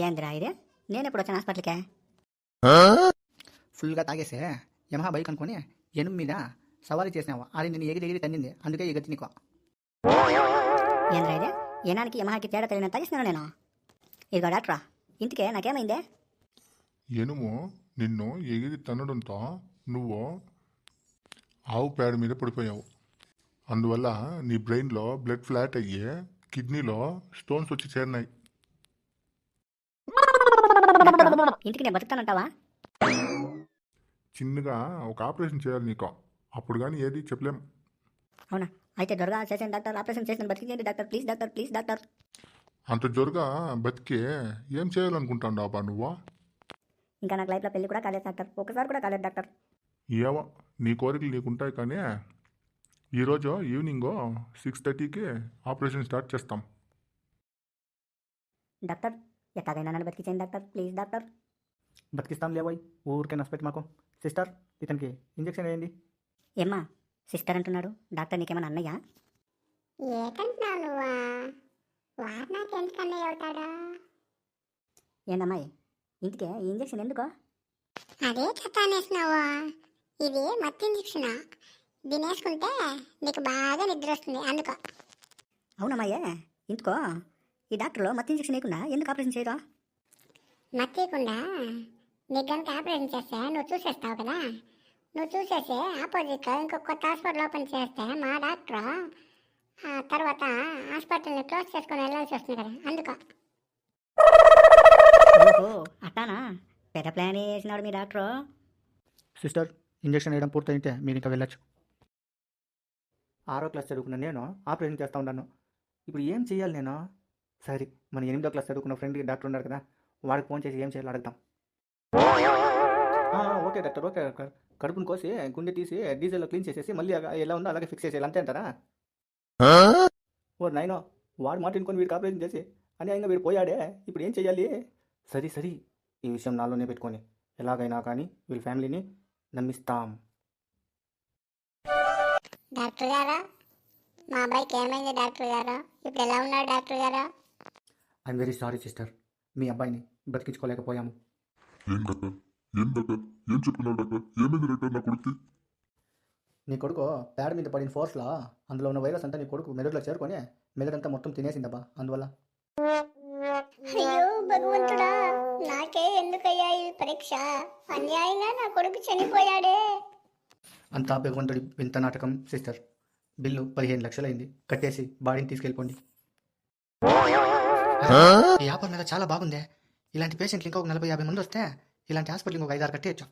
ఏందిరా ఇదే? నేను ఎప్పుడు వచ్చాను హాస్పిటల్కే? ఫుల్గా తాగేసే యమహా బైక్ అనుకుని ఎనుము మీద సవారీ చేసినావు. అది నేను ఎగిరి తన్నింది, అందుకే ఎగతి నీకు. ఏంద్రా ఇదే? ఏనానికి యమహాకి తేడా తెలియని తాగిస్తున్నాను నేను. ఇదిగో డాక్టరా, ఇంటికే నాకేమైందే? ఎనుము నిన్ను ఎగిరి తన్నడంతో నువ్వు ఆవు పేడ మీద పడిపోయావు. అందువల్ల నీ బ్రెయిన్లో బ్లడ్ ఫ్లాట్ అయ్యి కిడ్నీలో స్టోన్స్ వచ్చి చేరినాయి. డాక్టరు, ఇంటికి నేను బతుకుతానంటావా? చిన్నగా ఒక ఆపరేషన్ చేయాలి నీకు, అప్పుడు కానీ ఏది చెప్పలేం. అవునా? అయితే త్వరగా చేసాను డాక్టర్, ఆపరేషన్ చేసిన బతికించండి doctor, please doctor, please doctor. అంత జ్వరగా బతికి ఏం చేయాలనుకుంటావు అబ్బా నువ్వు? ఇంకా నాకు లైఫ్లో పెళ్లి కూడా కాలేదు డాక్టర్, ఒకసారి కూడా కాలేదు డాక్టర్. ఏవో నీ కోరికలు నీకుంటాయి, కానీ ఈరోజు ఈవినింగ్ 6:30కి ఆపరేషన్ స్టార్ట్ చేస్తాం. డాక్టర్, ఎట్లాగైనా నన్ను బతికించండి డాక్టర్, ప్లీజ్ డాక్టర్. బతికిస్తాం లేవోయ్, ఊరికే నష్టపెట్టి మాకు. సిస్టర్, ఇతనికి ఇంజెక్షన్ వేయండి. ఏమ్మా, సిస్టర్ అంటున్నాడు డాక్టర్, నీకేమన్నా అన్నయ్యా? ఏటంటున్నావు నువ్వా? వాడు నాకు ఎందుకన్నయ్య అవుతాడా? ఏందమ్మాయి, ఇంటికే ఈ ఇంజెక్షన్ ఎందుకో? అదే చెత్తానేసినావా? ఇది మత్తు ఇంజక్షన్. దీని వేసుకుంటే నీకు బాగా నిద్ర వస్తుంది, అందుకో. అవునమ్మాయే, ఇంటికో ఈ డాక్టర్లో మత్తు ఇంజెక్షన్ వేయకుండా ఎందుకు ఆపరేషన్ చేయరా? మత్తీయకుండా నీకు కనుక ఆపరేషన్ చేస్తే నువ్వు చూసేస్తావు కదా. నువ్వు చూసేసి ఆపోజిట్లో ఇంకో కొత్త హాస్పిటల్ ఓపెన్ చేస్తే మా డాక్టర్ తర్వాత హాస్పిటల్ని క్లోజ్ చేసుకొని వెళ్ళాల్సి వస్తుంది కదా, అందుకో. ఓహో, అట్టానా? పెద్ద ప్లాన్ వేసినాడు మీ డాక్టరు. సిస్టర్, ఇంజెక్షన్ వేయడం పూర్తయింటే మీరు ఇంకా వెళ్ళచ్చు. 6వ క్లాస్ చదువుకున్న నేను ఆపరేషన్ చేస్తూ ఉన్నాను. ఇప్పుడు ఏం చేయాలి నేను? సరే, మన 8వ క్లాస్ చదువుకున్న ఫ్రెండ్కి డాక్టర్ ఉన్నారు కదా, వాడికి ఫోన్ చేసి ఏం చేయాలో అడుగుతాం. Okay doctor, okay doctor. కడుపును కోసి గుండె తీసి డీజిల్లో క్లీన్ చేసేసి మళ్ళీ ఎలా ఉందో అలాగే ఫిక్స్ చేసేయాలి, అంతే అంటారా? ఓ నాయనో, వాడు మాట వినుకొని వీడికి ఆపరేషన్ చేసి అన్యాయంగా వీడు పోయాడే, ఇప్పుడు ఏం చేయాలి? సరే, ఈ విషయం నాలోనే పెట్టుకొని ఎలాగైనా కానీ వీళ్ళ ఫ్యామిలీని నమ్మిస్తాం. డాక్టర్ గారా, మా అబ్బాయికి ఏమైంది డాక్టర్ గారు? ఇప్పుడు ఎలా ఉన్నాడు డాక్టర్ గారు? ఐఎమ్ వెరీ సారీ సిస్టర్, మీ అబ్బాయిని బతికించుకోలేకపోయాము. ఏం డాక్టర్, ఏం చెప్తున్నావు డాక్టర్? ఏమైంది డాక్టర్ నా కొడుకు? నీ కొడుకు పేడ మీద పడిన ఫోర్స్లో అందులో ఉన్న వైరస్ అంతా నీ కొడుకు మెదడులో చేరుకొని మెదడంతా మొత్తం తినేసిందబ్బా, అందువల్ల. అయ్యో భగవంతుడా, నాకే ఎందుకయ్యా ఈ పరీక్ష? అన్యాయంగా నా కొడుకు చనిపోయాడే. అంతా భగవంతుడి వింత నాటకం సిస్టర్. బిల్లు 15 లక్షలైంది, కట్టేసి బాడీని తీసుకెళ్ళిపోండి. ఈ ఆఫర్ మీద చాలా బాగుందే. ఇలాంటి పేషెంట్లు ఇంకొక 40-50 మంది వస్తే ఇలాంటి హాస్పిటల్ ఇంకొక 5-6 కట్టేయచ్చు.